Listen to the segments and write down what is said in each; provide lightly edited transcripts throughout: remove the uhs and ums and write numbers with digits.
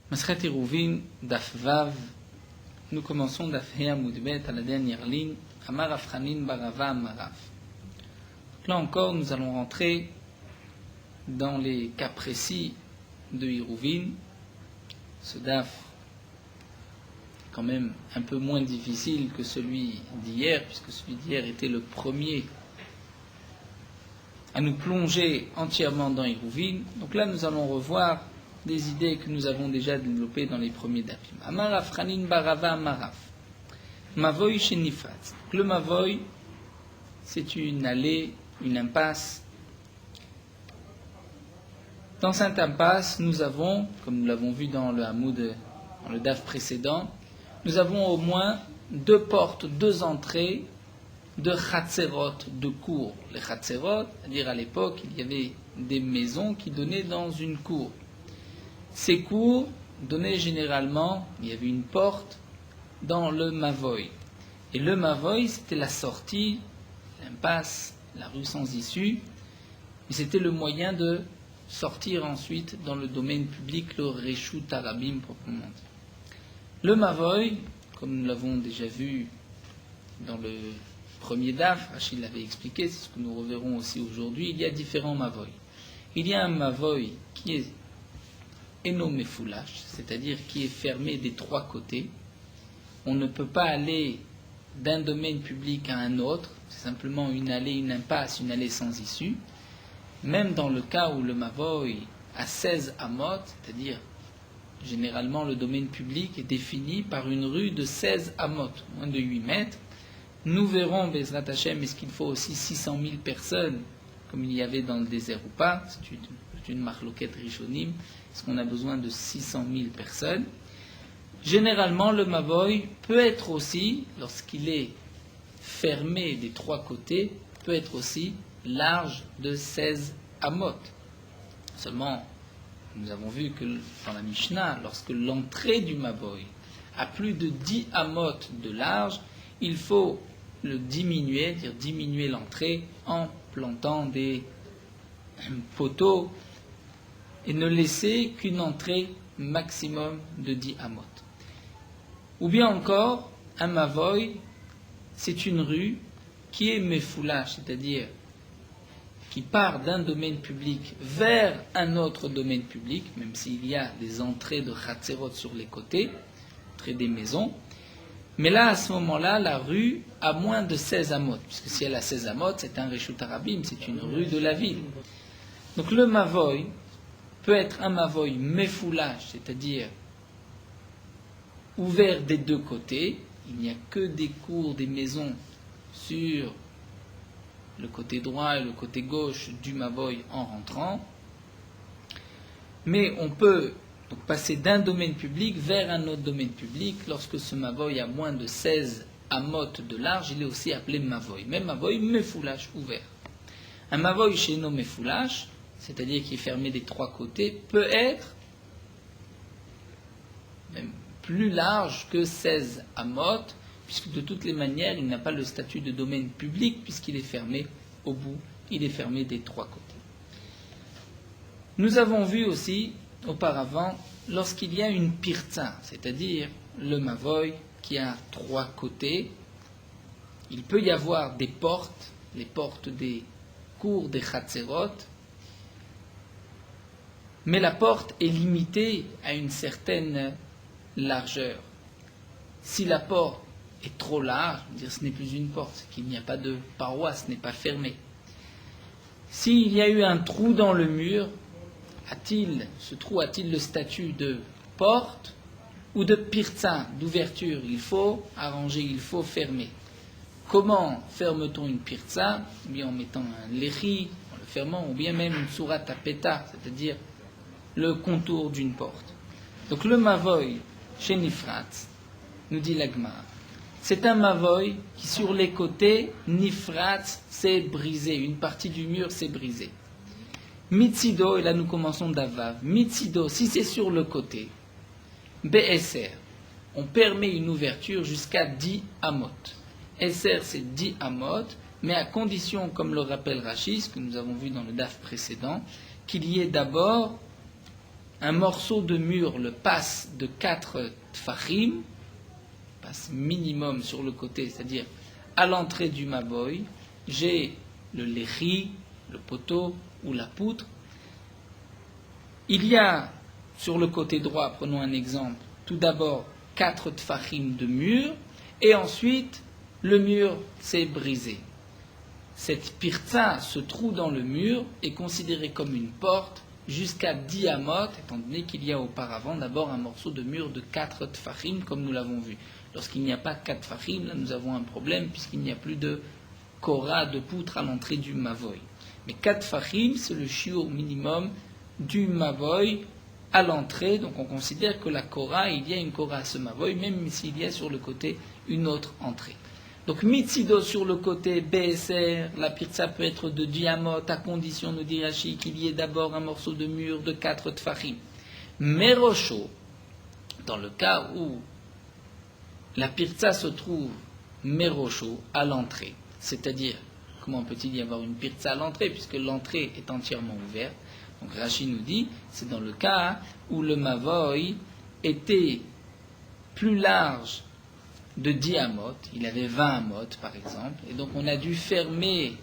Masechet Eruvin, Daf Vav, nous commençons Daf Hea Mudbet à la dernière ligne, Amar Rav Chanin bar Rava Amar Rav. Là encore, nous allons rentrer dans les cas précis de Eruvin. Ce Daf est quand même un peu moins difficile que celui d'hier, puisque celui d'hier était le premier à nous plonger entièrement dans Eruvin. Donc là, nous allons revoir des idées que nous avons déjà développées dans les premiers dapim. Amar Rav Chanin bar Rava Amar Rav. Mavoy chez Nifrat. Le Mavoy, c'est une allée, une impasse. Dans cette impasse, nous avons, comme nous l'avons vu dans le Hamoud, dans le daf précédent, nous avons au moins deux portes, deux entrées de chatzerot, de cours. Les chatzerot, c'est-à-dire à l'époque, il y avait des maisons qui donnaient dans une cour. Ces cours donnaient généralement, il y avait une porte dans le Mavoy. Et le Mavoy, c'était la sortie, l'impasse, la rue sans issue. Et c'était le moyen de sortir ensuite dans le domaine public, le Reshut Arabim proprement dit. Le Mavoy, comme nous l'avons déjà vu dans le premier daf, Rachid l'avait expliqué, c'est ce que nous reverrons aussi aujourd'hui, il y a différents Mavoy. Il y a un Mavoy qui est Eno Mefoulash, c'est-à-dire qui est fermé des trois côtés. On ne peut pas aller d'un domaine public à un autre, c'est simplement une allée, une impasse, une allée sans issue. Même dans le cas où le Mavoy a 16 amot, c'est-à-dire généralement le domaine public est défini par une rue de 16 amot, moins de 8 mètres. Nous verrons, Bezrat Hashem, est-ce qu'il faut aussi 600 000 personnes, comme il y avait dans le désert ou pas. C'est une marloquette rishonim. Est-ce qu'on a besoin de 600 000 personnes? Généralement, le Mavoy peut être aussi, lorsqu'il est fermé des trois côtés, peut être aussi large de 16 amot. Seulement, nous avons vu que dans la Mishnah, lorsque l'entrée du Mavoy a plus de 10 amot de large, il faut le diminuer, c'est-à-dire diminuer l'entrée en plantant des poteaux et ne laisser qu'une entrée maximum de 10 amot. Ou bien encore, un Mavoy, c'est une rue qui est mefoulash, c'est-à-dire qui part d'un domaine public vers un autre domaine public, même s'il y a des entrées de chatzerot sur les côtés, entrées des maisons. Mais là, à ce moment-là, la rue a moins de 16 amot, puisque si elle a 16 amot, c'est un Reshut Arabim, c'est une rue de la ville. Donc le Mavoy peut être un Mavoy mefoulash, c'est-à-dire ouvert des deux côtés. Il n'y a que des cours, des maisons sur le côté droit et le côté gauche du Mavoy en rentrant. Mais on peut donc passer d'un domaine public vers un autre domaine public. Lorsque ce Mavoy a moins de 16 amot de large, il est aussi appelé Mavoy. Même Mavoy, mefoulash, ouvert. Un Mavoy chez nous mefoulash, c'est-à-dire qui est fermé des trois côtés, peut être même plus large que 16 amot, puisque de toutes les manières, il n'a pas le statut de domaine public, puisqu'il est fermé au bout, il est fermé des trois côtés. Nous avons vu aussi, auparavant, lorsqu'il y a une pirtza, c'est-à-dire le Mavoy qui a trois côtés, il peut y avoir des portes, les portes des cours des chatzerot, mais la porte est limitée à une certaine largeur. Si la porte est trop large, dire ce n'est plus une porte, c'est qu'il n'y a pas de paroi, ce n'est pas fermé. S'il y a eu un trou dans le mur, ce trou a-t-il le statut de porte ou de pirtza, d'ouverture? Il faut arranger, il faut fermer. Comment ferme-t-on une pirtza? Eh bien en mettant un lechi, en le fermant, ou bien même une surat apeta, c'est-à-dire le contour d'une porte. Donc le Mavoy chez Nifrat, nous dit l'Agmara, c'est un Mavoy qui sur les côtés, Nifrat, s'est brisé, une partie du mur s'est brisée. Mitzido, et là nous commençons d'Avav, Mitzido, si c'est sur le côté, BSR, on permet une ouverture jusqu'à 10 amot. SR c'est 10 amot, mais à condition, comme le rappelle Rachid, ce que nous avons vu dans le daf précédent, qu'il y ait d'abord un morceau de mur le passe de 4 tfachim, passe minimum sur le côté, c'est-à-dire à l'entrée du maboy, j'ai le lechi, le poteau ou la poutre. Il y a sur le côté droit, prenons un exemple, tout d'abord 4 tfachim de mur, et ensuite le mur s'est brisé. Cette pirza, ce trou dans le mur, est considéré comme une porte jusqu'à 10 amot, étant donné qu'il y a auparavant d'abord un morceau de mur de 4 tfachim, comme nous l'avons vu. Lorsqu'il n'y a pas 4 tfachim, là nous avons un problème, puisqu'il n'y a plus de kora, de poutre à l'entrée du mavoy. Mais 4 tfachim, c'est le shiur minimum du mavoy à l'entrée, donc on considère que la kora, il y a une kora à ce mavoy, même s'il y a sur le côté une autre entrée. Donc mitzido sur le côté BSR, la pirza peut être de diamot, à condition, nous dit Rashi, qu'il y ait d'abord un morceau de mur de 4 tfachim. Merosho, dans le cas où la pirza se trouve merosho, à l'entrée, c'est-à-dire, comment peut-il y avoir une pirza à l'entrée, puisque l'entrée est entièrement ouverte. Donc Rashi nous dit, c'est dans le cas où le mavoy était plus large de 10 amot, il avait 20 amot par exemple, et donc on a dû fermer,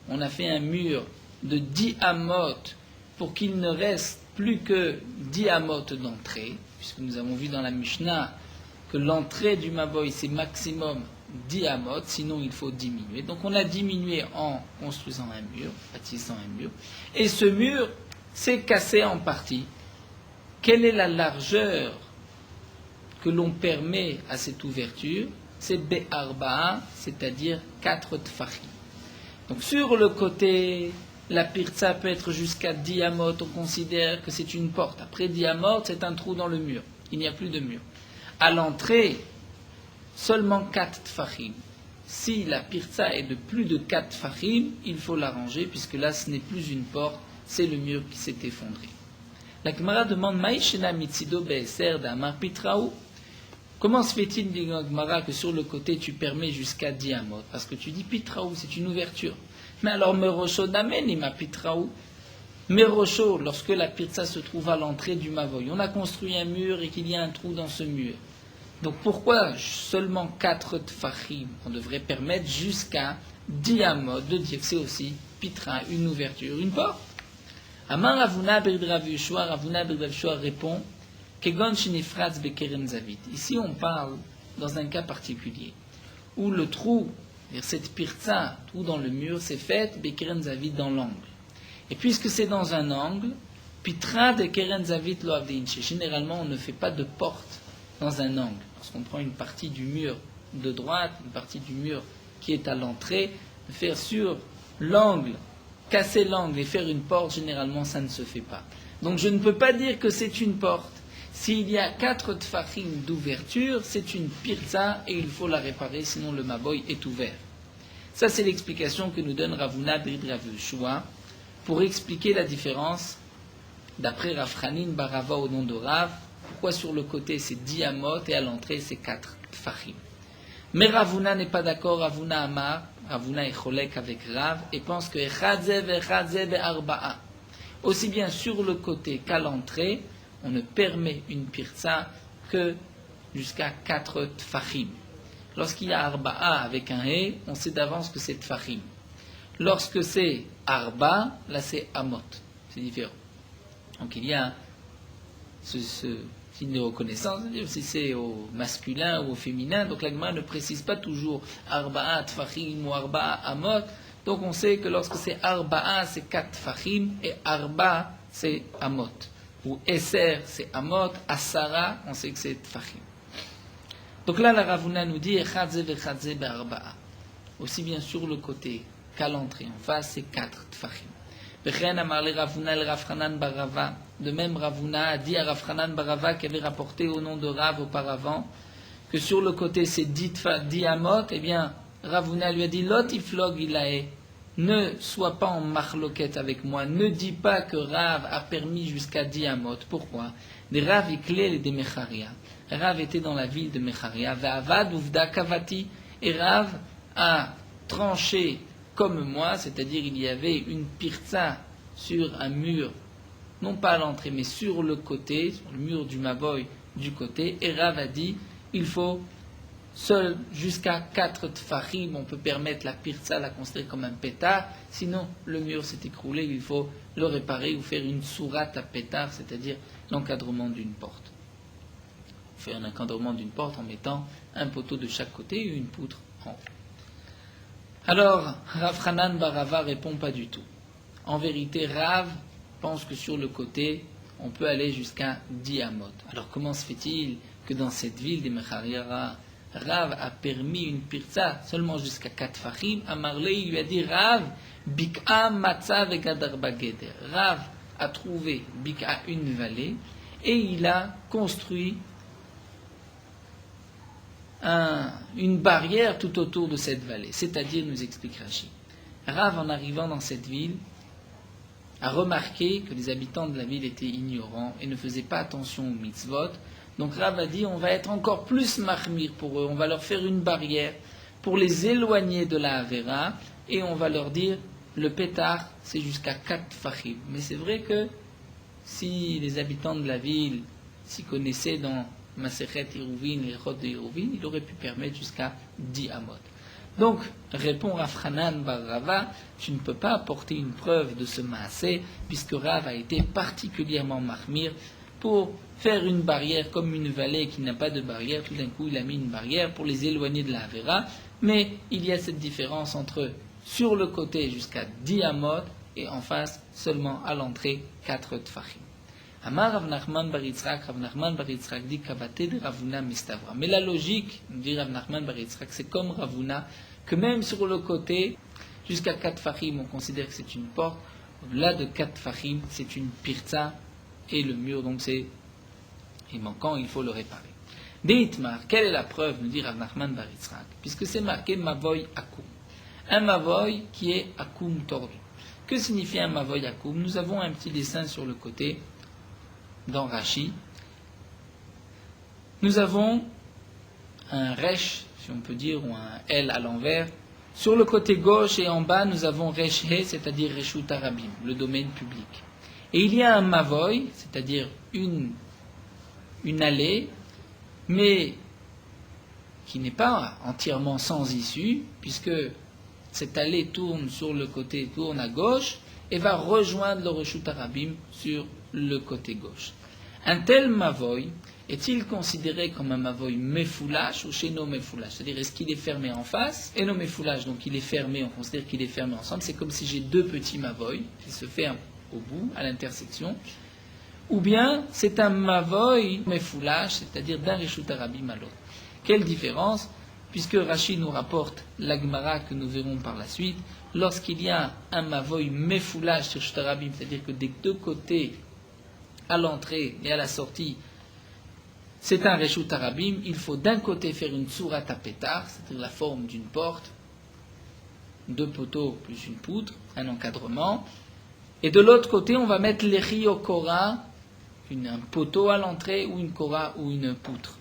on a fait un mur de 10 amot pour qu'il ne reste plus que 10 amot d'entrée, puisque nous avons vu dans la Mishnah que l'entrée du mavoy c'est maximum 10 amot, sinon il faut diminuer. Donc on a diminué en construisant un mur, bâtissant un mur, et ce mur s'est cassé en partie. Quelle est la largeur que l'on permet à cette ouverture? C'est Be'arba'a, c'est-à-dire 4 tfachim. Donc sur le côté, la pirza peut être jusqu'à 10 amot, on considère que c'est une porte. Après 10 amot, c'est un trou dans le mur, il n'y a plus de mur. À l'entrée, seulement 4 tfachim. Si la pirza est de plus de 4 tfachim, il faut l'arranger, puisque là ce n'est plus une porte, c'est le mur qui s'est effondré. La Gemara demande Maïshena mitzido be'eser d'amar pitraou. Comment se fait-il, dit la Gemara, que sur le côté tu permets jusqu'à 10 amot? Parce que tu dis pitraou, c'est une ouverture. Mais alors merosho d'amen ima pitraou. Merosho, lorsque la pirza se trouve à l'entrée du mavoy, on a construit un mur et qu'il y a un trou dans ce mur. Donc pourquoi seulement 4 tfachim? On devrait permettre jusqu'à 10 amot de dire que c'est aussi pitra, une ouverture, une porte. Amar Ravuna Berd Rav Yehoshua, Ravuna Berd Rav Yehoshua répond Kegon shenifratz bekeren zavit. Ici on parle dans un cas particulier où le trou, cette pirza, trou dans le mur, c'est fait bekeren zavit dans l'angle. Et puisque c'est dans un angle, pitra de keren zavit lo avdeinche. Généralement on ne fait pas de porte dans un angle. Lorsqu'on prend une partie du mur de droite, une partie du mur qui est à l'entrée, de faire sur l'angle, casser l'angle et faire une porte, généralement ça ne se fait pas. Donc je ne peux pas dire que c'est une porte. S'il y a 4 tfachim d'ouverture, c'est une pirza et il faut la réparer, sinon le maboy est ouvert. Ça c'est l'explication que nous donne Ravuna Berd Rav Yehoshua pour expliquer la différence d'après Rav Chanin Barava au nom de Rav, pourquoi sur le côté c'est 10 amot et à l'entrée c'est 4 tfachim. Mais Ravuna n'est pas d'accord, Ravuna Amar, Ravuna est cholek avec Rav et pense que Echadze ve'Echadze be'arba'a. Aussi bien sur le côté qu'à l'entrée, on ne permet une pirza que jusqu'à 4 tfachim. Lorsqu'il y a arba'a avec un he, on sait d'avance que c'est tfachim. Lorsque c'est arba, là c'est amot. C'est différent. Donc il y a ce signe de reconnaissance, c'est-à-dire si c'est au masculin ou au féminin, donc la Gemara ne précise pas toujours arba'a tfachim ou arba'a amot, donc on sait que lorsque c'est arba'a c'est 4 tfachim et arba c'est amot, ou eser c'est amot, asara on sait que c'est tfachim. Donc là la Ravuna nous dit echadze vechadze be'arba'a, aussi bien sur le côté qu'à l'entrée en face c'est 4 tfachim. De même, Ravuna a dit à Rav Chanan Barava qui avait rapporté au nom de Rav auparavant que sur le côté c'est 10 amot, eh bien Ravuna lui a dit Lot iflog ilae, ne sois pas en marloquette avec moi, ne dis pas que Rav a permis jusqu'à 10 amot. Pourquoi? Des Rav iklel et des Mecharia. Rav était dans la ville de Mecharia, Ve'avad uvda kavati, et Rav a tranché comme moi, c'est-à-dire il y avait une pirza sur un mur non pas à l'entrée, mais sur le côté, sur le mur du Mavoy du côté. Et Rav a dit, il faut seul jusqu'à 4 tfachim, on peut permettre la pirza, la construire comme un pétard, sinon le mur s'est écroulé, il faut le réparer ou faire une sourate à pétard, c'est-à-dire l'encadrement d'une porte. Faire un encadrement d'une porte en mettant un poteau de chaque côté et une poutre en haut. Alors, Rav Hanan bar Rava répond pas du tout. En vérité, Rav pense que sur le côté, on peut aller jusqu'à 10 amot. Alors comment se fait-il que dans cette ville des Mechariara, Rav a permis une pirza seulement jusqu'à 4 fachim? Amarlei lui a dit, Rav, bik'a matza vegadar bageder. Rav a trouvé bik'a, une vallée, et il a construit une barrière tout autour de cette vallée. C'est-à-dire, nous explique Rashi, Rav, en arrivant dans cette ville, a remarqué que les habitants de la ville étaient ignorants et ne faisaient pas attention aux mitzvot. Donc Rav a dit, on va être encore plus mahmir pour eux, on va leur faire une barrière pour les éloigner de la Avera, et on va leur dire, le pétard, c'est jusqu'à 4 fachim. Mais c'est vrai que si les habitants de la ville s'y connaissaient dans Masechet Iruvin, les Chot de Iruvin, il aurait pu permettre jusqu'à 10 amot. Donc, répond Rav Hanan bar Rava, tu ne peux pas apporter une preuve de ce maasé, puisque Rav a été particulièrement mahmir pour faire une barrière comme une vallée qui n'a pas de barrière. Tout d'un coup, il a mis une barrière pour les éloigner de la Avera, mais il y a cette différence entre sur le côté jusqu'à 10 amot et en face seulement à l'entrée 4 tfachim. Amar Rav Nachman bar Yitzhak, Rav Nachman bar Yitzhak dit Kavate de Ravuna Mistavra. Mais la logique, dit Rav Nachman bar Yitzhak, c'est comme Ravuna, que même sur le côté, jusqu'à 4 fachim, on considère que c'est une porte. Au-delà de 4 fachim, c'est une pirza, et le mur, donc c'est manquant, il faut le réparer. Deitmar, quelle est la preuve, nous dit Rav Nachman bar Yitzhak, puisque c'est marqué Mavoy Akum. Un Mavoy qui est Akum tordu. Que signifie un Mavoy Akum? Nous avons un petit dessin sur le côté, dans Rashi. Nous avons un resh, si on peut dire, ou un L à l'envers. Sur le côté gauche et en bas, nous avons resh he, c'est-à-dire reshut harabim, le domaine public. Et il y a un mavoy, c'est-à-dire une allée, mais qui n'est pas entièrement sans issue, puisque cette allée tourne sur le côté, tourne à gauche, et va rejoindre le reshut harabim sur le côté gauche. Un tel mavoy est-il considéré comme un mavoy mefoulash ou sheno mefoulash? C'est-à-dire, est-ce qu'il est fermé en face? Et non mefoulash, donc il est fermé, on considère qu'il est fermé ensemble. C'est comme si j'ai deux petits mavoy qui se ferment au bout, à l'intersection. Ou bien, c'est un mavoy mefoulash, c'est-à-dire d'un reshut harabim à l'autre. Quelle différence? Puisque Rashi nous rapporte l'agmara que nous verrons par la suite, lorsqu'il y a un mavoy mefoulash sur reshut harabim, c'est-à-dire que des deux côtés, à l'entrée et à la sortie, c'est un reshut harabim, il faut d'un côté faire une sourate à pétard, c'est-à-dire la forme d'une porte, deux poteaux plus une poutre, un encadrement, et de l'autre côté, on va mettre l'echi au kora, un poteau à l'entrée, ou une kora, ou une poutre.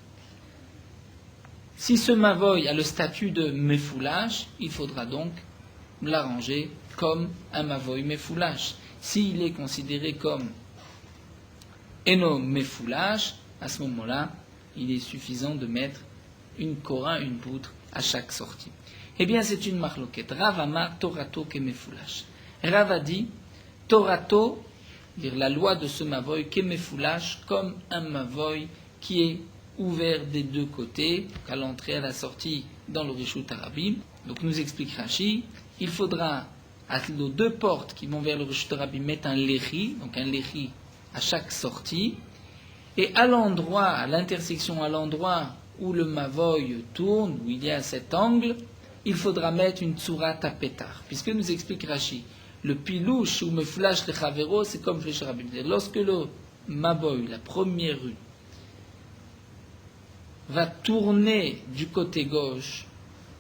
Si ce mavoy a le statut de mefoulash, il faudra donc l'arranger comme un mavoy mefoulash. S'il est considéré comme Eno mefoulash, à ce moment-là, il est suffisant de mettre une kora, une poutre à chaque sortie. Eh bien, c'est une marloquette. Rav amar torato ke mefoulash. Rav a dit, torato, dire la loi de ce mavoy, ke mefoulash, comme un mavoy qui est ouvert des deux côtés, à l'entrée et à la sortie dans le reshut harabim. Donc, nous explique Rashi, il faudra, à nos deux portes qui vont vers le reshut harabim, mettre un lechi, donc un lechi à chaque sortie, et à l'endroit, à l'intersection, à l'endroit où le mavoy tourne, où il y a cet angle, il faudra mettre une tsourate à pétard. Puisque nous explique Rashi, le pilouche ou me flash le chavero, c'est comme le sharabim. Lorsque le mavoy, la première rue, va tourner du côté gauche,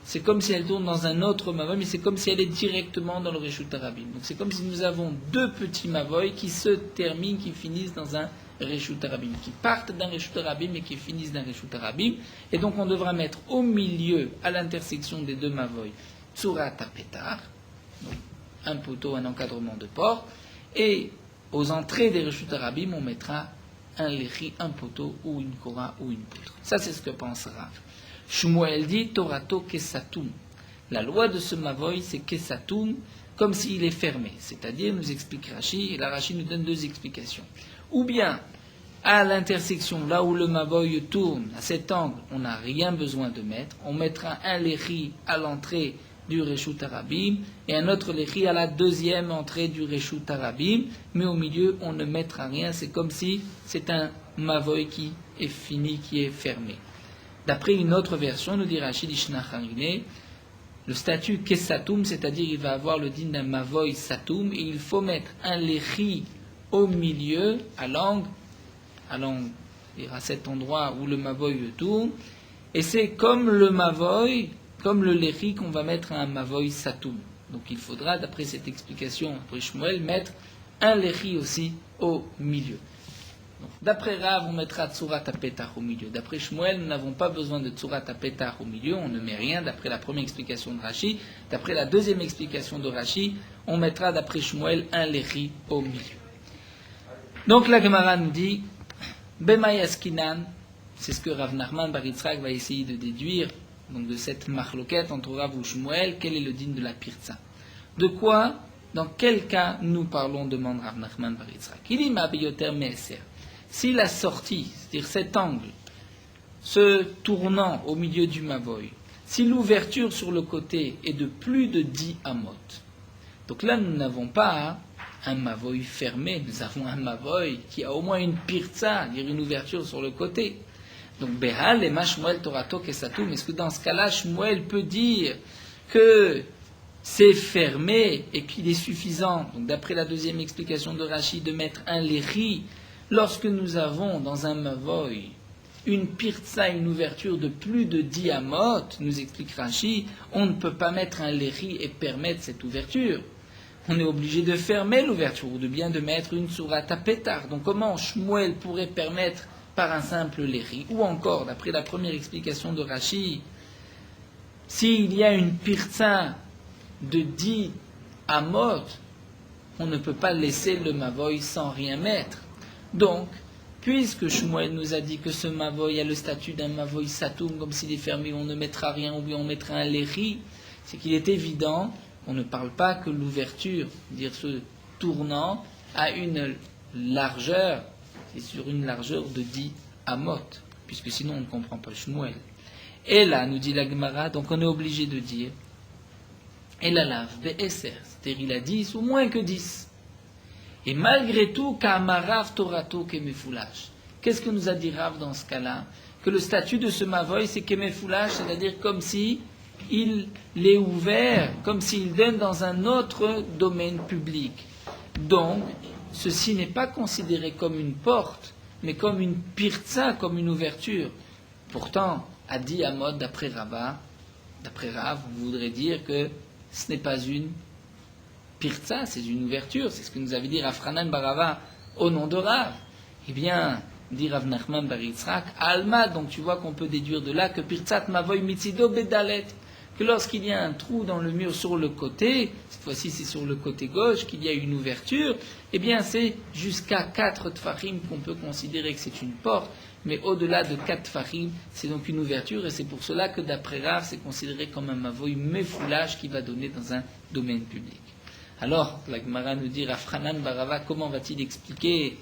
c'est comme si elle tourne dans un autre mavoy, mais c'est comme si elle est directement dans le reshut harabim. Donc c'est comme si nous avons deux petits mavoy qui se terminent, qui finissent dans un reshut harabim, qui partent d'un reshut harabim et qui finissent d'un reshut harabim. Et donc on devra mettre au milieu, à l'intersection des deux mavoy, tsurat à pétard, donc un poteau, un encadrement de porte, et aux entrées des Reshut Arabim, on mettra un lechi, un poteau, ou une kora, ou une poutre. Ça, c'est ce que pense Rav. Shmuel dit Torato kesatum. La loi de ce mavoy, c'est kesatum, comme s'il est fermé. C'est-à-dire, nous explique Rashi, et la Rashi nous donne deux explications. Ou bien, à l'intersection, là où le mavoy tourne, à cet angle, on n'a rien besoin de mettre. On mettra un lechi à l'entrée du Reshut Arabim et un autre lechi à la deuxième entrée du Reshut Arabim, mais au milieu, on ne mettra rien. C'est comme si c'est un mavoy qui est fini, qui est fermé. D'après une autre version, nous dit Rachid Ishnacharine, le statut kesatum, c'est-à-dire il va avoir le din d'un mavoy satum, et il faut mettre un lechi au milieu, à l'angle, à cet endroit où le mavoy tourne, et c'est comme le mavoy, comme le lechi qu'on va mettre à un mavoy satum. Donc il faudra, d'après cette explication, après Shmuel, mettre un lechi aussi au milieu. Donc, d'après Rav, on mettra Tsurat HaPetach au milieu. D'après Shmuel, nous n'avons pas besoin de Tsurat HaPetach au milieu, on ne met rien, d'après la première explication de Rashi. D'après la deuxième explication de Rashi, on mettra, d'après Shmuel, un lechi au milieu. Donc la Gemara nous dit, Bemay Askinan, c'est ce que Rav Nachman Bar Yitzhak va essayer de déduire, donc de cette marloquette entre Rav ou Shmuel, quel est le din de la pirza. De quoi, dans quel cas nous parlons, demande Rav Nachman Bar Yitzhak. Il y m'a biyoter meser. Si la sortie, c'est-à-dire cet angle, se tournant au milieu du mavoy, si l'ouverture sur le côté est de plus de 10 amot, donc là nous n'avons pas un mavoy fermé, nous avons un mavoy qui a au moins une pirza, c'est-à-dire une ouverture sur le côté. Donc Behal et Shmuel Torato Kesatum, est-ce que dans ce cas-là Shmuel peut dire que c'est fermé et qu'il est suffisant, donc d'après la deuxième explication de Rashi, de mettre un lechi lorsque nous avons dans un mavoy une pirza, une ouverture de plus de 10 amot, nous explique Rashi, on ne peut pas mettre un lechi et permettre cette ouverture. On est obligé de fermer l'ouverture ou de bien de mettre une Tsurat HaPetach. Donc comment Shmuel pourrait permettre par un simple lechi? Ou encore, d'après la première explication de Rashi, s'il y a une pirza de 10 amot, on ne peut pas laisser le mavoy sans rien mettre. Donc, puisque Shmuel nous a dit que ce mavoy a le statut d'un mavoy satum, comme s'il est fermé, on ne mettra rien ou bien on mettra un lechi, c'est qu'il est évident qu'on ne parle pas que l'ouverture, c'est-à-dire ce tournant, a une largeur, c'est sur une largeur de 10 amot, puisque sinon on ne comprend pas Shmuel. Et là, nous dit la Gemara, donc on est obligé de dire, et la lave, be'eser, c'est-à-dire il a 10 ou moins que 10. Et malgré tout, Kamarav Torato Kemefoulash. Qu'est-ce que nous a dit Rav dans ce cas-là? Que le statut de ce mavoy, c'est Kemefoulash, c'est-à-dire comme si il l'est ouvert, comme s'il donne dans un autre domaine public. Donc, ceci n'est pas considéré comme une porte, mais comme une pirza, comme une ouverture. Pourtant, à 10 amot, d'après Rav, vous voudrez dire que ce n'est pas une pirza, c'est une ouverture, c'est ce que nous avait dit Rav Hanan bar Rava au nom de Rav. Eh bien, dit Rav Nachman bar Yitzhak, Alma, donc tu vois qu'on peut déduire de là que pirzat mavoy mitzido bedalet, que lorsqu'il y a un trou dans le mur sur le côté, cette fois-ci c'est sur le côté gauche, qu'il y a une ouverture, eh bien c'est jusqu'à 4 tfachim qu'on peut considérer que c'est une porte, mais au-delà de 4 tfachim, c'est donc une ouverture, et c'est pour cela que d'après Rav, c'est considéré comme un mavoy mefoulage qui va donner dans un domaine public. Alors, la Gemara nous dit, Rav Hanan bar Rava, comment va-t-il expliquer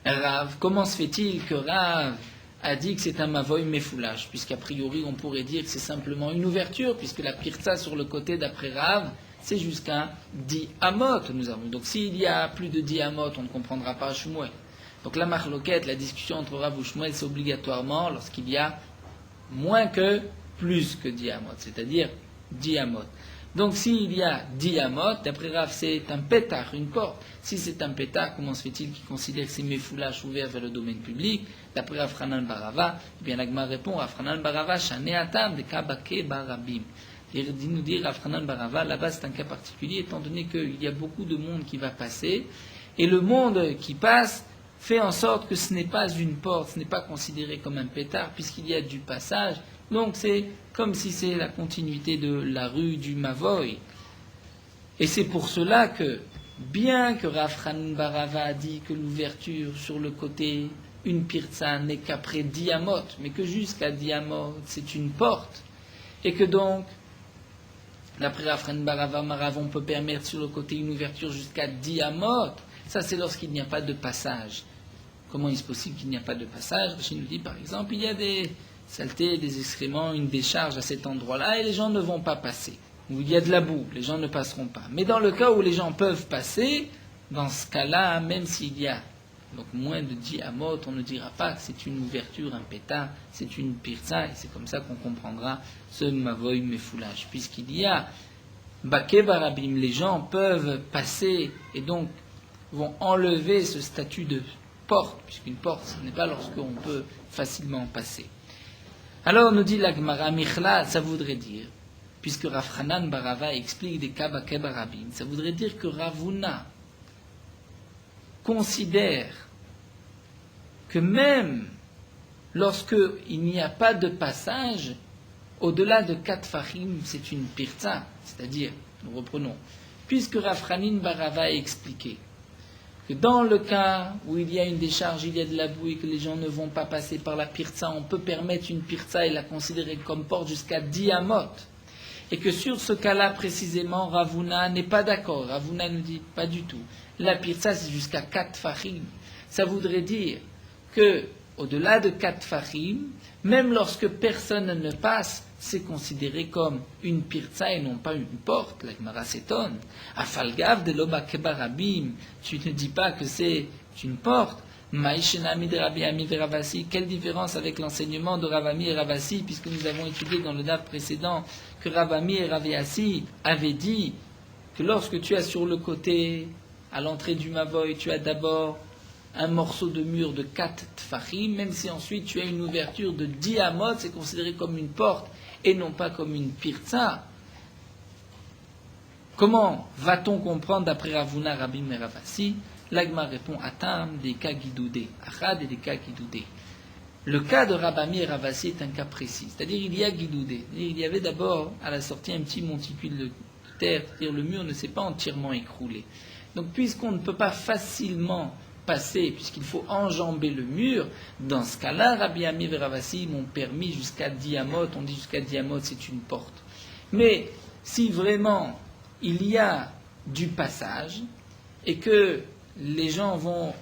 Rav? Comment se fait-il que Rav a dit que c'est un mavoy mefoulage, puisqu'a priori on pourrait dire que c'est simplement une ouverture, puisque la pirza sur le côté d'après Rav, c'est jusqu'à 10 amot. Donc s'il y a plus de 10 amot, on ne comprendra pas Shmuel. Donc la marloquette, la discussion entre Rav ou Shmuel, c'est obligatoirement lorsqu'il y a moins que plus que 10 amot, c'est-à-dire 10 amot. Donc s'il y a 10 amot, d'après Rav, c'est un pétard, une porte. Si c'est un pétard, comment se fait-il qu'il considère que c'est méfoulage ouvert vers le domaine public? D'après Rav Hanan bar Rava, eh bien l'Agma répond, Rav Hanan bar Rava, Shane Atam de Kabake Barabim. Il nous dit, Rav Hanan bar Rava, là-bas c'est un cas particulier, étant donné qu'il y a beaucoup de monde qui va passer, et le monde qui passe fait en sorte que ce n'est pas une porte, ce n'est pas considéré comme un pétard, puisqu'il y a du passage. Donc c'est comme si c'est la continuité de la rue du Mavoy. Et c'est pour cela que bien que Rav Hanan bar Rava a dit que l'ouverture sur le côté, une pirza n'est qu'après 10 amot, mais que jusqu'à 10 amot, c'est une porte, et que donc, d'après Rav Hanan bar Rava, Marav, on peut permettre sur le côté une ouverture jusqu'à 10 amot, ça c'est lorsqu'il n'y a pas de passage. Comment est-ce possible qu'il n'y a pas de passage? Rashi nous dit par exemple, il y a des saletés, des excréments, une décharge à cet endroit-là, et les gens ne vont pas passer. Où il y a de la boue, les gens ne passeront pas. Mais dans le cas où les gens peuvent passer, dans ce cas-là, même s'il y a donc moins de 10 amot, on ne dira pas que c'est une ouverture, un pétard, c'est une pirza, et c'est comme ça qu'on comprendra ce mavoy mefoulage. Puisqu'il y a baké barabim, les gens peuvent passer et donc vont enlever ce statut de porte, puisqu'une porte, ce n'est pas lorsqu'on peut facilement passer. Alors nous dit la Gemara, Michla, ça voudrait dire, puisque Rav Hanan bar Rava explique des cas baké barabim, ça voudrait dire que Ravuna considère que même lorsqu'il n'y a pas de passage, au-delà de 4 fahim, c'est une pirza, c'est-à-dire, nous reprenons, puisque Rav Hanan bar Rava a expliqué que dans le cas où il y a une décharge, il y a de la boue et que les gens ne vont pas passer par la pirza, on peut permettre une pirza et la considérer comme porte jusqu'à 10 amot. Et que sur ce cas-là, précisément, Ravuna n'est pas d'accord. Ravuna nous dit pas du tout. La pirza, c'est jusqu'à 4 fahim. Ça voudrait dire que, au-delà de 4 fahim, même lorsque personne ne passe, c'est considéré comme une pirza et non pas une porte. La Gemara s'étonne. Afalgav de loba kebarabim, tu ne dis pas que c'est une porte. Maïshenami de Rabbi Ami et Ravasi, quelle différence avec l'enseignement de Ravami et Ravasi, puisque nous avons étudié dans le DAF précédent que Ravami et Ravasi avaient dit que lorsque tu as sur le côté, à l'entrée du Mavoy, tu as d'abord un morceau de mur de 4 tfachim, même si ensuite tu as une ouverture de 10 amot, c'est considéré comme une porte et non pas comme une pirza. Comment va-t-on comprendre d'après Ravuna, Rabim et Ravasi? L'Agma répond Atam des cas guidoudés, Achad et des cas guidoudés. Le cas de Rabami et Ravasi est un cas précis, c'est-à-dire il y a guidoudé. Il y avait d'abord à la sortie un petit monticule de terre, c'est-à-dire le mur ne s'est pas entièrement écroulé. Donc puisqu'on ne peut pas facilement passer, puisqu'il faut enjamber le mur, dans ce cas-là, Rabbi Ami et Ravasi m'ont permis jusqu'à 10 amot, on dit jusqu'à 10 amot, c'est une porte. Mais si vraiment il y a du passage et que les gens vont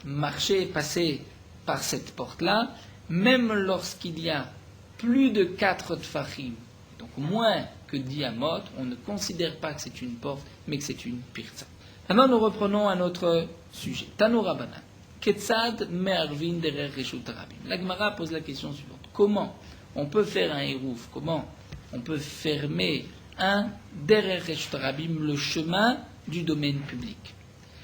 marcher, passer par cette porte-là, même lorsqu'il y a plus de 4 tfachim, donc moins que 10 amot, on ne considère pas que c'est une porte, mais que c'est une pirza. Maintenant, nous reprenons un autre sujet. Tanu Rabanan. Ketzad me'arvin derer reshut harabim. La Gemara pose la question suivante. Comment on peut faire un hérouf? Comment on peut fermer un derer reshut harabim, le chemin du domaine public?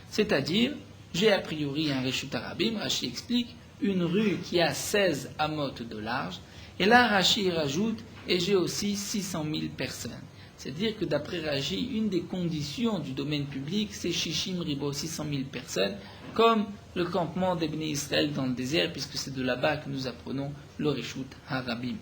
C'est-à-dire, j'ai a priori un reshut harabim, Rashi explique, une rue qui a 16 amot de large, et là Rashi rajoute, et j'ai aussi 600 000 personnes. C'est-à-dire que d'après Rashi, une des conditions du domaine public, c'est Shishim Ribo, 600 000 personnes, comme le campement des Bnei Israël dans le désert, puisque c'est de là-bas que nous apprenons le Reshut Harabim.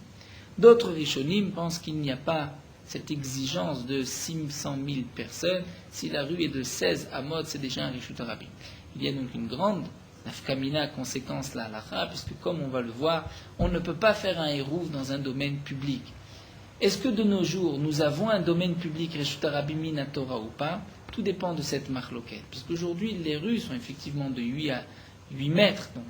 D'autres Rishonim pensent qu'il n'y a pas cette exigence de 600 000 personnes. Si la rue est de 16 amot, c'est déjà un Reshut Harabim. Il y a donc une grande nafkamina conséquence la halakha, puisque comme on va le voir, on ne peut pas faire un hérouf dans un domaine public. Est-ce que de nos jours, nous avons un domaine public Reshut Harabim min Torah ou pas? Tout dépend de cette marloquette. Puisqu'aujourd'hui, les rues sont effectivement de 8 à 8 mètres, donc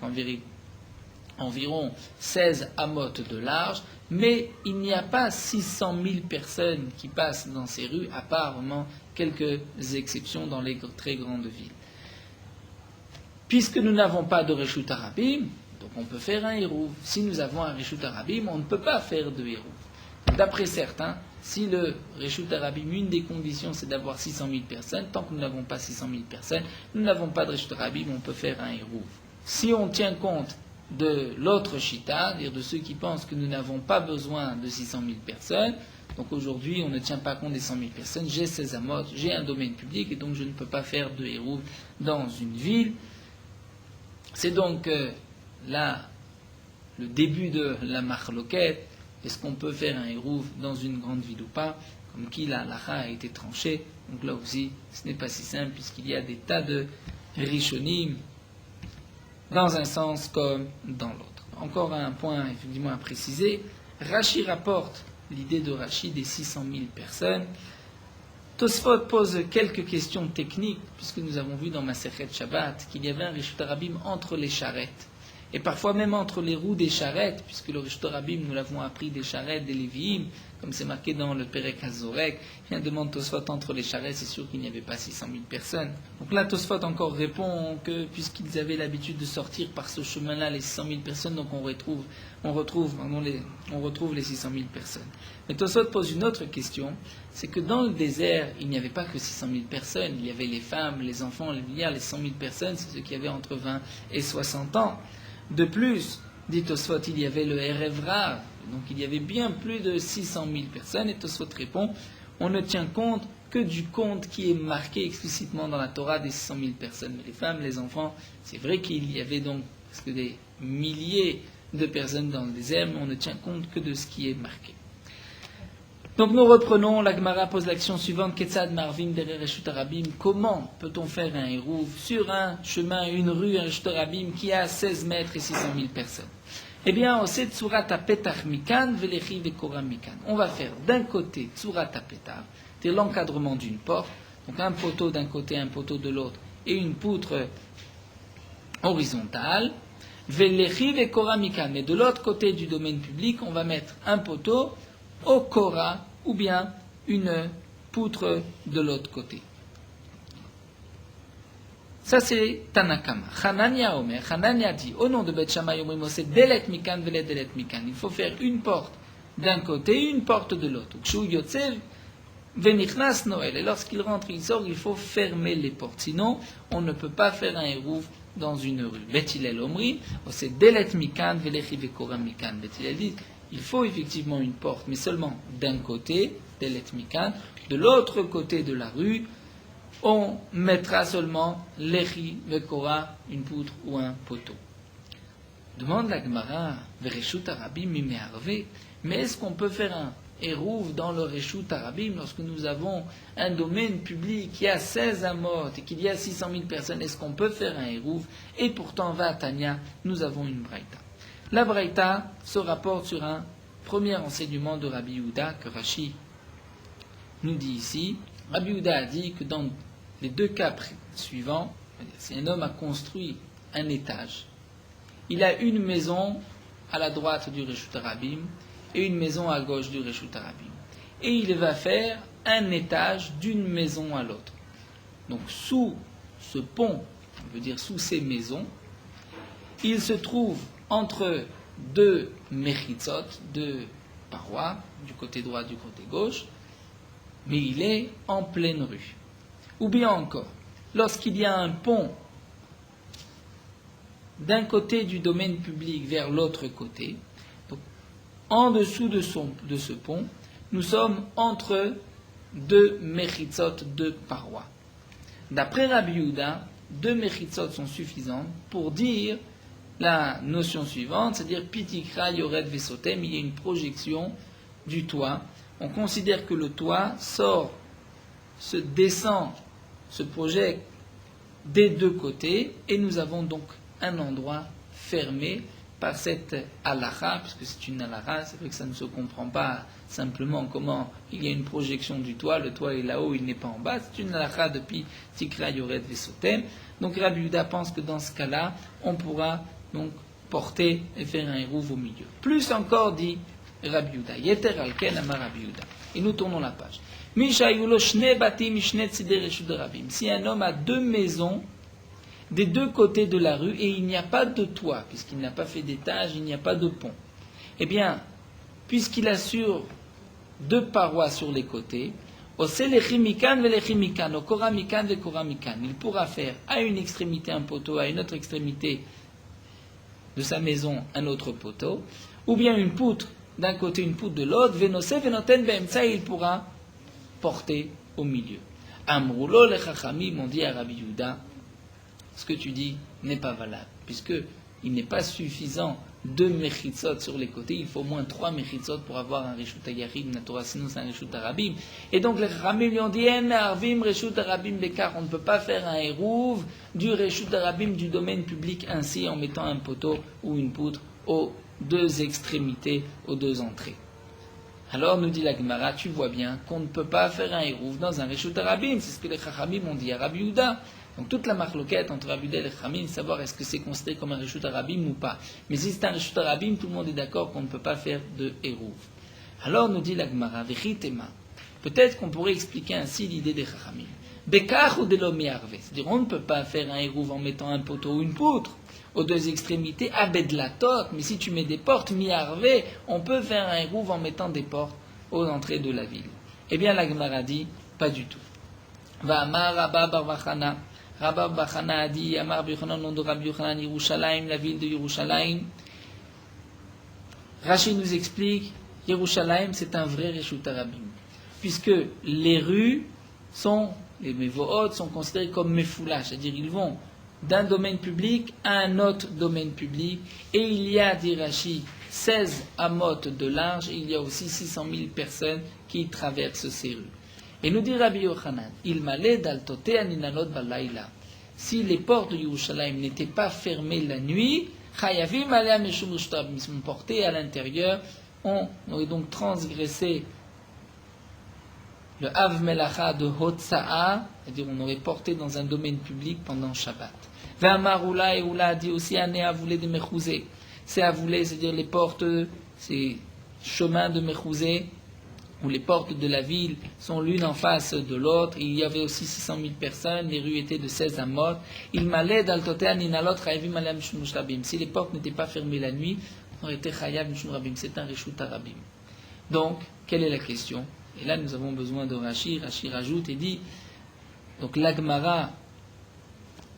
environ 16 amot de large, mais il n'y a pas 600 000 personnes qui passent dans ces rues, à part vraiment quelques exceptions dans les très grandes villes. Puisque nous n'avons pas de Reshut Harabim, donc on peut faire un hérouf. Si nous avons un Reshut Harabim, on ne peut pas faire de hérouf. D'après certains, si le Reshut Harabim, une des conditions, c'est d'avoir 600 000 personnes, tant que nous n'avons pas 600 000 personnes, nous n'avons pas de Reshut Harabim, on peut faire un hérouf. Si on tient compte de l'autre Shita, c'est-à-dire de ceux qui pensent que nous n'avons pas besoin de 600 000 personnes, donc aujourd'hui on ne tient pas compte des 100 000 personnes, j'ai 16 amot, j'ai un domaine public et donc je ne peux pas faire de hérouf dans une ville. C'est donc là le début de la marloquette. Est-ce qu'on peut faire un hérouf dans une grande ville ou pas? Comme qui la halakha a été tranchée, Donc là aussi, ce n'est pas si simple puisqu'il y a des tas de rishonim dans un sens comme dans l'autre. Encore un point effectivement à préciser. Rashi rapporte l'idée de Rashi des 600 000 personnes. Tosfot pose quelques questions techniques, puisque nous avons vu dans Masechet Shabbat qu'il y avait un Reshut Harabim entre les charrettes, et parfois même entre les roues des charrettes, puisque le Reshut Harabim, nous l'avons appris des charrettes, des Lévi'im, comme c'est marqué dans le Perek HaZorek. Bien demande Tosfot entre les charrettes, c'est sûr qu'il n'y avait pas 600 000 personnes. Donc là, Tosfot encore répond que puisqu'ils avaient l'habitude de sortir par ce chemin-là, les 600 000 personnes, donc on retrouve les 600 000 personnes. Mais Tosfot pose une autre question, c'est que dans le désert, il n'y avait pas que 600 000 personnes, il y avait les femmes, les enfants, les vieillards, les 100 000 personnes, c'est ceux qui avaient entre 20 et 60 ans. De plus, dit Tosfot, il y avait le Erev Rav, donc il y avait bien plus de 600 000 personnes, et Tosfot répond, on ne tient compte que du compte qui est marqué explicitement dans la Torah des 600 000 personnes. Mais les femmes, les enfants, c'est vrai qu'il y avait donc presque des milliers de personnes dans le désert, mais on ne tient compte que de ce qui est marqué. Donc nous reprenons, la Gemara pose l'action suivante, Ketzad Marvim Derer Reshut Harabim, comment peut-on faire un hérouv sur un chemin, une rue, un Reshut Harabim qui a 16 mètres et 600 000 personnes? Eh bien, c'est Tsurat HaPetach Mikan Velechi Vekora Mikan. On va faire d'un côté Tsurat HaPetach, c'est-à-dire l'encadrement d'une porte, donc un poteau d'un côté, un poteau de l'autre, et une poutre horizontale, Velechi Vekora Mikan. Mais de l'autre côté du domaine public, on va mettre un poteau au Kora, ou bien une poutre de l'autre côté. Ça c'est Tanakama. Hanania Omer, Hanania dit, au nom de Beth Shammai Omrim Oseh Delet Mikan Velet Delet Mikan. Il faut faire une porte d'un côté, une porte de l'autre. Kshu Yotzev Venichnas Noël. Et lorsqu'il rentre, il sort, il faut fermer les portes. Sinon, on ne peut pas faire un hérouv dans une rue. Beth Hillel Omri, Oseh Delet Mikan Velechi Vekora Mikan. Beth Hillel dit, il faut effectivement une porte, mais seulement d'un côté, Delet Mikan, de l'autre côté de la rue, on mettra seulement Lechi Vekora, une poutre ou un poteau. Demande la Gemara, Vereshut Harabim Mimeharve, mais est-ce qu'on peut faire un hérouv dans le Reshut Harabim lorsque nous avons un domaine public qui a 16 amot et qu'il y a 600 000 personnes? Est-ce qu'on peut faire un hérouv? Et pourtant, va à Tanya, nous avons une braïta. La braïta se rapporte sur un premier enseignement de Rabbi Yehuda que Rashi nous dit ici. Rabbi Yehuda a dit que dans les deux cas suivants, si un homme a construit un étage, il a une maison à la droite du Reshut Harabim et une maison à gauche du Reshut Harabim. Et il va faire un étage d'une maison à l'autre. Donc sous ce pont, on veut dire sous ces maisons, il se trouve entre deux mechitzot, deux parois, du côté droit, du côté gauche, mais il est en pleine rue. Ou bien encore, lorsqu'il y a un pont d'un côté du domaine public vers l'autre côté, donc en dessous de ce pont, nous sommes entre deux mechitzot, deux parois. D'après Rabbi Yehuda, deux mechitzot sont suffisantes pour dire la notion suivante, c'est-à-dire Pitikra Yored Vesotem, il y a une projection du toit. On considère que le toit se descend, se projette des deux côtés, et nous avons donc un endroit fermé par cette halakha, puisque c'est une halakha, c'est vrai que ça ne se comprend pas simplement comment il y a une projection du toit, le toit est là-haut, il n'est pas en bas, c'est une halakha depuis Tikra Yored Vesotem. Donc Rabbi Yehuda pense que dans ce cas-là, on pourra donc porter et faire un hérouv au milieu. Plus encore, dit Rabbi Yehuda, Yeter alken amar Rabbi Yehuda. Et nous tournons la page. Si un homme a deux maisons des deux côtés de la rue et il n'y a pas de toit, puisqu'il n'a pas fait d'étage, il n'y a pas de pont, eh bien, puisqu'il assure deux parois sur les côtés, il pourra faire à une extrémité un poteau, à une autre extrémité de sa maison un autre poteau, ou bien une poutre d'un côté, une poutre de l'autre, il pourra porter au milieu. Amroulo le chachamim ont dit à Rabbi Yehuda, ce que tu dis n'est pas valable, puisque il n'est pas suffisant 2 mechitzot sur les côtés, il faut au moins 3 mechitzot pour avoir un reshut hayarim, la Torah, sinon c'est un reshut harabim. Et donc les Chachamim lui ont dit, arvim reshut harabim bekar, on ne peut pas faire un hérouv du reshut harabim du domaine public ainsi en mettant un poteau ou une poutre aux 2 extrémités, aux 2 entrées. Alors nous dit la Gemara, tu vois bien qu'on ne peut pas faire un hérouv dans un reshut harabim, c'est ce que les Chachamim ont dit à Rabbi Yehuda. Donc toute la marloquette entre Rabbi Yehuda et les Chachamim, savoir est-ce que c'est considéré comme un reshut harabim ou pas. Mais si c'est un reshut harabim, tout le monde est d'accord qu'on ne peut pas faire de hérouv. Alors nous dit la Gemara, vechitema, peut-être qu'on pourrait expliquer ainsi l'idée des Chachamim. Bekach ou delo miarve, c'est-à-dire on ne peut pas faire un hérouv en mettant un poteau ou une poutre aux 2 extrémités, abedlatot, mais si tu mets des portes miarve, on peut faire un hérouv en mettant des portes aux entrées de la ville. Eh bien la Gemara dit, pas du tout. Va amar Rabba bar Vachana. Rabba bar Vachana a dit, Amar Yochanan, nom de Rabbi Yochanan, Yerushalayim, la ville de Yerushalayim. Rashi nous explique, Yerushalayim c'est un vrai reshut harabim, puisque les rues sont, les mevohot sont considérées comme mefoulash, c'est-à-dire ils vont d'un domaine public à un autre domaine public, et il y a, dit Rashi, 16 amot de large, et il y a aussi 600 000 personnes qui traversent ces rues. Et nous dit Rabbi Yochanan, il m'allait d'altote aninalot balayla. Si les portes de Yerushalayim n'étaient pas fermées la nuit, chayavim alea meshum reshut, ils sont portés à l'intérieur, on aurait donc transgressé le Av Melacha de Hotsa'a, c'est-à-dire on aurait porté dans un domaine public pendant Shabbat. Ve'amar Oula, et Oula a dit aussi Ané Avoulé de Mechouzé. C'est Avoulé, c'est-à-dire les portes, ces chemins de Mechouzé, où les portes de la ville sont l'une en face de l'autre. Il y avait aussi 600 000 personnes, les rues étaient de 16 amot. Il m'allait d'altotea ninalot chayavim alem mishum rabim. Si les portes n'étaient pas fermées la nuit, on aurait été chayav mishum rabim. C'est un reshut harabim. Donc, quelle est la question? Et là, nous avons besoin de Rashi. Rashi rajoute et dit, donc l'Agmara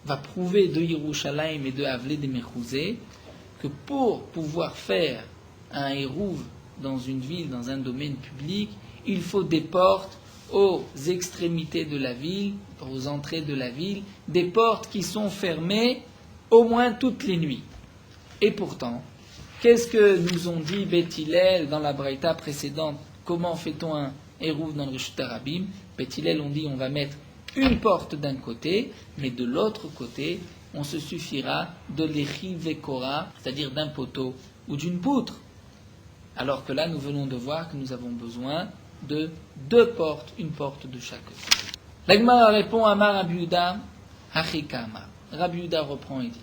va prouver de Yerushalayim et de Avlé de Mechouzé que pour pouvoir faire un hérouv dans une ville, dans un domaine public, il faut des portes aux extrémités de la ville, aux entrées de la ville, des portes qui sont fermées au moins toutes les nuits. Et pourtant, qu'est-ce que nous ont dit Beth Hillel dans la braïta précédente? Comment fait-on un hérouv dans le reshut harabim? Beth Hillel on dit on va mettre une porte d'un côté, mais de l'autre côté, on se suffira de l'échi vekora, c'est-à-dire d'un poteau ou d'une poutre. Alors que là, nous venons de voir que nous avons besoin de 2 portes, une porte de chaque côté. L'Agmara répond à Rabbi Yehuda, Achikama. Rabbi Yehuda reprend et dit,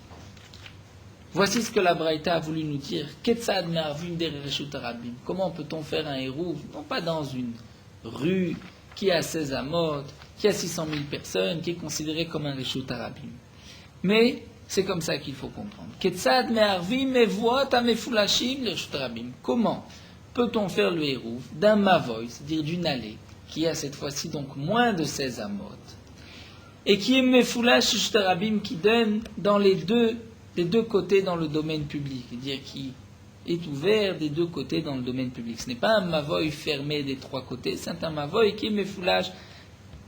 voici ce que la Braïta a voulu nous dire. Ketzad me'arvim derech reshut harabim. Comment peut-on faire un hérouv, non pas dans une rue qui a 16 amot, qui a 600 000 personnes, qui est considérée comme un reshut harabim. Mais c'est comme ça qu'il faut comprendre. Ketzad me'arvim mevoot amefulashim reshut harabim. Comment peut-on faire le hérouv d'un mavoy, c'est-à-dire d'une allée, qui a cette fois-ci donc moins de 16 amot, et qui est mefulash reshut harabim, qui donne dans les deux côtés dans le domaine public, c'est-à-dire qui est ouvert des 2 côtés dans le domaine public. Ce n'est pas un mavoy fermé des 3 côtés, c'est un mavoy qui est mefulash,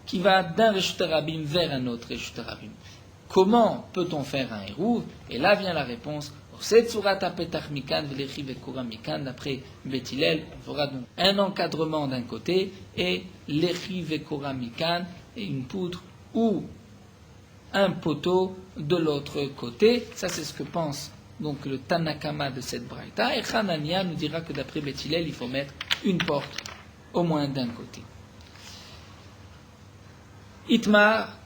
qui va d'un reshut harabim vers un autre reshut harabim. Comment peut-on faire un hérouv? Et là vient la réponse. D'après Beth Hillel, on fera donc un encadrement d'un côté et l'échi vekora mikan et une poutre ou un poteau de l'autre côté. Ça c'est ce que pense donc le Tanakama de cette braïta. Et Hanania nous dira que d'après Beth Hillel, il faut mettre une porte au moins d'un côté. Itmar,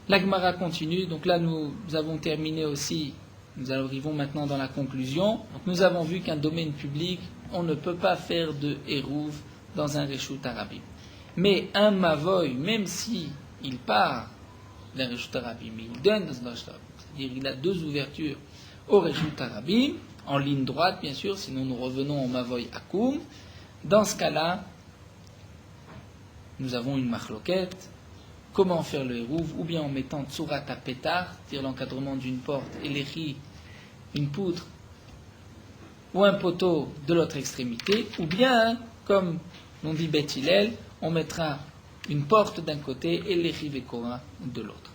l'Agmara continue. Donc là nous avons terminé aussi. Nous arrivons maintenant dans la conclusion. Donc nous avons vu qu'un domaine public, on ne peut pas faire de hérouv dans un reshut harabim. Mais un mavoy, même si il part d'un reshut harabim, il donne dans un reshut harabim, c'est-à-dire il a 2 ouvertures au reshut harabim, en ligne droite bien sûr, sinon nous revenons au mavoy akoum. Dans ce cas-là, nous avons une machloquette. Comment faire le hérouv? Ou bien en mettant tsurat à pétard, c'est-à-dire l'encadrement d'une porte, et l'échi, une poutre, ou un poteau de l'autre extrémité, ou bien, comme l'on dit Beth Hillel, on mettra une porte d'un côté et l'échi vekora de l'autre.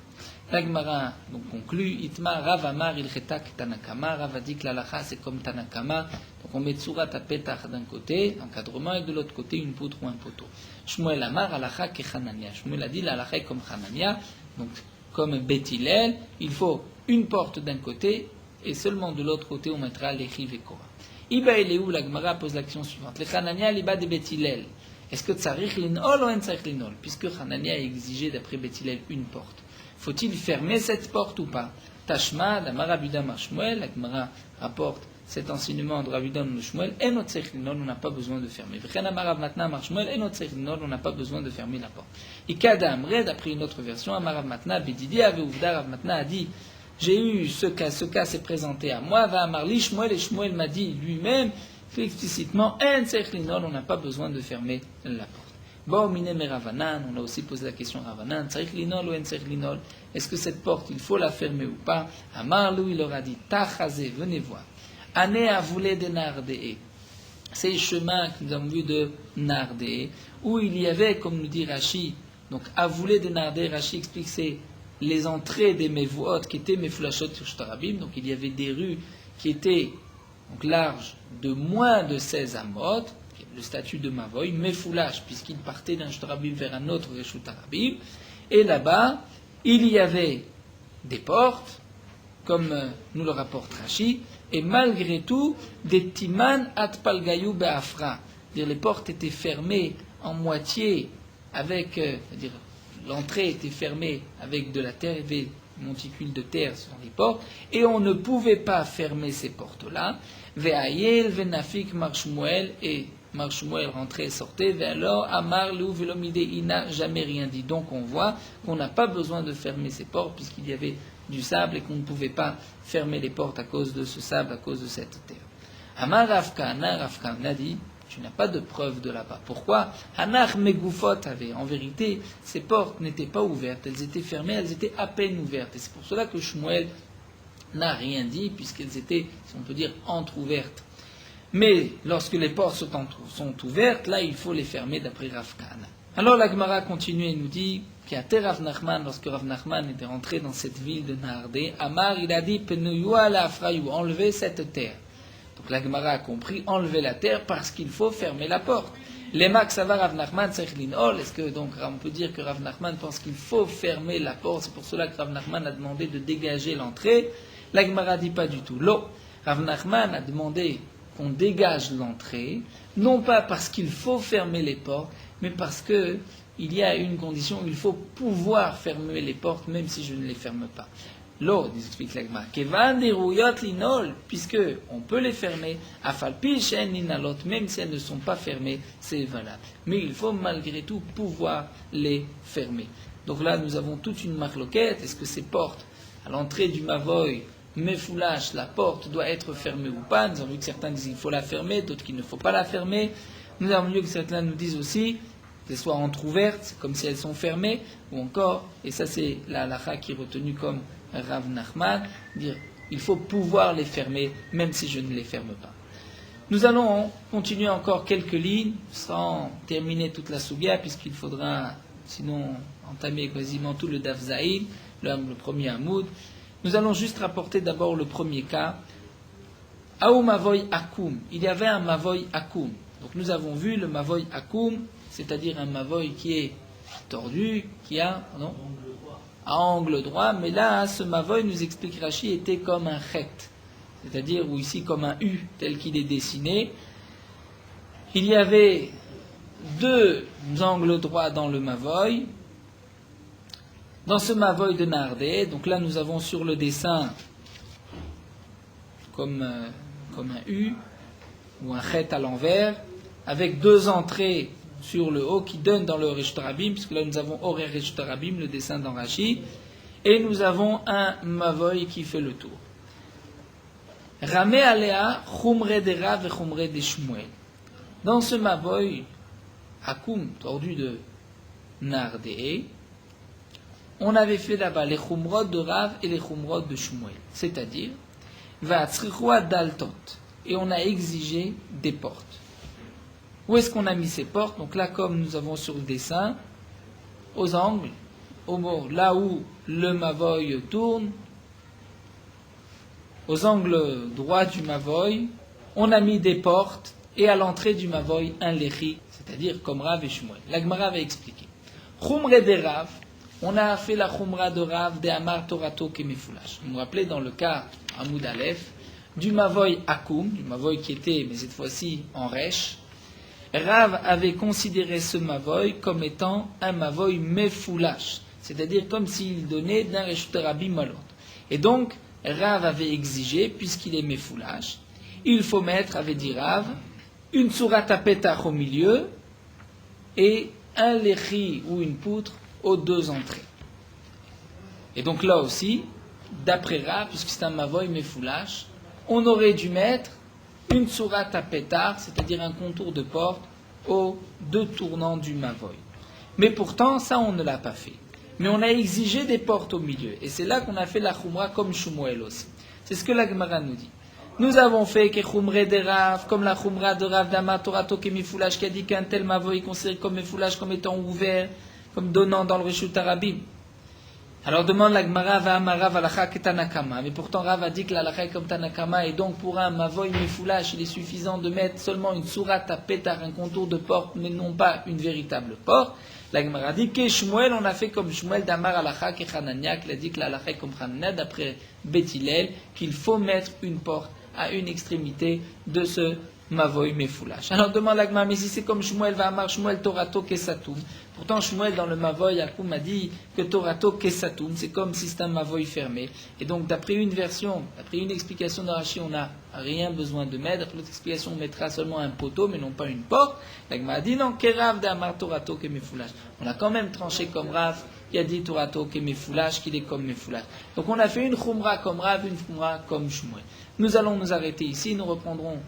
La Gemara donc conclut, Itma Rav Amar Ilchetak Tanakama, Rav a dit que l'alacha c'est comme Tanakama, donc on met Tsurat à Petach d'un côté, encadrement, et de l'autre côté une poutre ou un poteau. Shmuel Amar alacha ke Hanania, Shmuel a dit l'alacha est comme Hanania, donc comme Beth Hillel, il faut une porte d'un côté, et seulement de l'autre côté on mettra les Chiv et Korah. Iba Eleu, la Gemara pose la question suivante, le Hanania liba de Beth Hillel, est-ce que Tsarich Linol ou En Tsarich Linol, puisque Hanania a exigé d'après Beth Hillel une porte. Faut-il fermer cette porte ou pas? Tashma, d'Amar Rabbi Shmuel, la Gemara rapporte cet enseignement de Rabbi Shmuel, Enot Tzarich Linol, on n'a pas besoin de fermer. V'chen Amar Rav Matna Amar Shmuel, Enot Tzarich Linol, on n'a pas besoin de fermer la porte. Ikada Amre, d'après une autre version, Amar Rav Matna, Bedidi Ave Uvda, Rav Matna a dit, j'ai eu ce cas s'est présenté à moi, va Amar Li Shmuel, et Shmuel m'a dit lui-même, explicitement, En Tzarich Linol, on n'a pas besoin de fermer la porte. Bon, Minem et Ravanan, on a aussi posé la question à Ravanan, Tsarich Linol ou En Tsarich Linol, est-ce que cette porte, il faut la fermer ou pas? Amar Lou, il leur a dit, Tachazé, venez voir. Ané a voulu de Nardé. C'est le chemin que nous avons vu de Nardé, où il y avait, comme nous dit Rashi, donc à voulu de Nardé, Rashi explique c'est les entrées des Mevuot qui étaient Mefulashot sur Shtarabim, donc il y avait des rues qui étaient donc larges de moins de 16 amot, le statut de Mavoy, Mefoulash, puisqu'il partait d'un Shtarabim vers un autre Reshut Arabim, et là-bas, il y avait des portes, comme nous le rapporte Rashi, et malgré tout, des Timan Atpalgayou Be'afra, c'est-à-dire les portes étaient fermées en moitié, avec, c'est-à-dire l'entrée était fermée avec de la terre, il y avait une monticule de terre sur les portes, et on ne pouvait pas fermer ces portes-là, Ve'ayel, Ve'nafik, Marshmuel, et Marshmuel rentrait et sortait, vers alors Amar Lou Velomide, il n'a jamais rien dit. Donc on voit qu'on n'a pas besoin de fermer ces portes puisqu'il y avait du sable et qu'on ne pouvait pas fermer les portes à cause de ce sable, à cause de cette terre. Amar Rafkana dit, tu n'as pas de preuve de là-bas. Pourquoi? Hanach Megoufot avait, en vérité, ces portes n'étaient pas ouvertes, elles étaient fermées, elles étaient à peine ouvertes. Et c'est pour cela que Shmuel n'a rien dit puisqu'elles étaient, si on peut dire, entr'ouvertes. Mais lorsque les portes sont ouvertes, là il faut les fermer d'après Rav Kahana. Alors la Gemara continue et nous dit qu'à Rav Nachman, lorsque Rav Nachman était rentré dans cette ville de Nardé, Amar il a dit Penuyua la Afraïou, enlevez cette terre. Donc la Gemara a compris, enlever la terre parce qu'il faut fermer la porte. Les Mak Savar Rav Nachman Sechlin, est-ce que donc on peut dire que Rav Nachman pense qu'il faut fermer la porte? C'est pour cela que Rav Nachman a demandé de dégager l'entrée. La Gemara dit pas du tout. L'eau, Rav Nachman a demandé qu'on dégage l'entrée, non pas parce qu'il faut fermer les portes, mais parce que il y a une condition, il faut pouvoir fermer les portes, même si je ne les ferme pas. L'eau, explique l'agma, kevan derouyot linol, puisque on peut les fermer, afalpi shen ninalot, même si elles ne sont pas fermées, c'est valable. Mais il faut malgré tout pouvoir les fermer. Donc là, nous avons toute une marloquette. Est-ce que ces portes, à l'entrée du Mavoy, Mefoulash, la porte doit être fermée ou pas? Nous avons vu que certains disent qu'il faut la fermer, d'autres qu'il ne faut pas la fermer. Nous avons vu que certains nous disent aussi qu'elles soient entrouvertes, comme si elles sont fermées, ou encore, et ça c'est la halakha qui est retenue comme Rav Nachman, dire il faut pouvoir les fermer, même si je ne les ferme pas. Nous allons continuer encore quelques lignes, sans terminer toute la soubia, puisqu'il faudra sinon entamer quasiment tout le Daf Zaïd, le premier Hamoud. Nous allons juste rapporter d'abord le premier cas. Aou Mavoy Akoum. Il y avait un Mavoy Akoum. Donc nous avons vu le Mavoy Akoum, c'est-à-dire un Mavoy qui est tordu, qui a à angle droit. Mais là, ce Mavoy, nous explique Rashi, était comme un chet, c'est-à-dire ou ici comme un U, tel qu'il est dessiné. Il y avait deux angles droits dans le Mavoy. Dans ce Mavoy de Nardé, donc là nous avons sur le dessin comme un U ou un chet à l'envers, avec deux entrées sur le haut qui donnent dans le Reshut Rabim, puisque là nous avons Oré Reshut Rabim, le dessin dans Rashi, et nous avons un Mavoy qui fait le tour. Ramé Alea, Chumre de Rav et Chumre de Shmuel. Dans ce Mavoy, Akoum, tordu de Nardé, on avait fait là-bas les Chumrod de Rav et les Chumrod de Shmuel, c'est-à-dire Va'atzrichoua daltot, et on a exigé des portes. Où est-ce qu'on a mis ces portes? Donc là, comme nous avons sur le dessin, aux angles, là où le mavoy tourne, aux angles droits du mavoy, on a mis des portes et à l'entrée du mavoy un lechi, c'est-à-dire comme Rav et Shmuel. La Gemara va expliquer. Chumre de Rav, on a fait la chumra de Rav de Amar Torato Kemefulash. Vous vous rappelez dans le cas Hamoud Aleph, du mavoy Akoum, du mavoy qui était, mais cette fois-ci en Resh, Rav avait considéré ce mavoy comme étant un mavoy Mefulash, c'est-à-dire comme s'il donnait d'un Reshut Rabim à l'autre. Et donc, Rav avait exigé, puisqu'il est Mefulash, il faut mettre, avait dit Rav, une sourate à pétach au milieu et un lechi ou une poutre aux deux entrées. Et donc là aussi, d'après Rav, puisque c'est un mavoy Mefulash, on aurait dû mettre une sourate à pétard, c'est-à-dire un contour de porte, aux deux tournants du mavoy. Mais pourtant, ça on ne l'a pas fait. Mais on a exigé des portes au milieu. Et c'est là qu'on a fait la chumra comme Shmuel aussi. C'est ce que la Gemara nous dit. Nous avons fait que chumre de Rav, comme la chumra de Rav d'Amar Torato Kemefulash, qui a dit qu'un tel mavoy est considéré comme Mefulash, comme étant ouvert, comme donnant dans le Reshut Rabim. Alors demande la Gemara, Rav alacha ketanakama. Mais pourtant Rav a dit que l'alacha est comme Tanakama, et donc pour un mavoy Mefulash, il est suffisant de mettre seulement une sourate à pétard, un contour de porte, mais non pas une véritable porte. La Gemara dit que Shmuel, on a fait comme Shmuel d'Amar alacha ke Hanania, qui a dit que l'alacha est comme Hanania, d'après Beth Hillel, qu'il faut mettre une porte à une extrémité de ce mavoy Mefulash. Alors demande la Gemara, mais si c'est comme Shmuel va Amar Shmuel Torato Kesatum. Pourtant Shmuel dans le mavoy Akoum a dit que Torato Kesatum, c'est comme si c'était un mavoy fermé. Et donc d'après une version, d'après une explication de Rashi, on n'a rien besoin de mettre. D'après l'autre explication, on mettra seulement un poteau, mais non pas une porte. La Gemara a dit non, Kerav d'Amar Torato Kemefulash. On a quand même tranché comme Rav, qui a dit Torato Kemefulash, qu'il est comme Mefulash. Donc on a fait une chumra comme Rav, une chumra comme Shmuel. Nous allons nous arrêter ici, nous reprendrons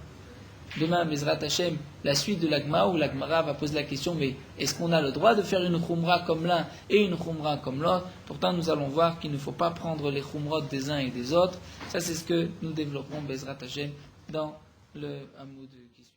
demain, Bezrat Hashem, la suite de l'Agma, où l'Agmara va poser la question, mais est-ce qu'on a le droit de faire une chumra comme l'un et une chumra comme l'autre? Pourtant, nous allons voir qu'il ne faut pas prendre les chumrot des uns et des autres. Ça, c'est ce que nous développerons, Bezrat Hashem, dans le Hamoud qui suit.